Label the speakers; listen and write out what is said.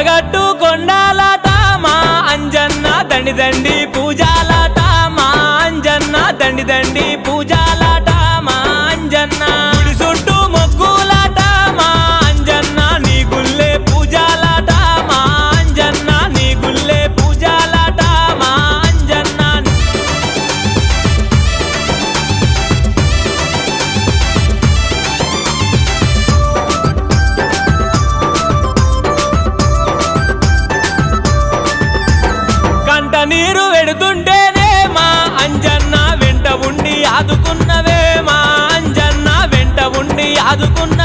Speaker 1: కొండగట్టు కొండాలట మా అంజన్న దండి దండి పూజాలట మా అంజన్న దండి దండి పూజాలట మా అంజన్న గుడి చుట్టూ మొక్కులాట మా అంజన్న నీ గుల్లే పూజాలట మా అంజన్న నీ గుల్లే పూజాలట మా అంజన్న కంట నీరు వెడుతుంటేనే మా అంజన్న వెంట ఉండి ఆదుకున్నవే మా అంజన్న వెంట ఉండి ఆదుకున్న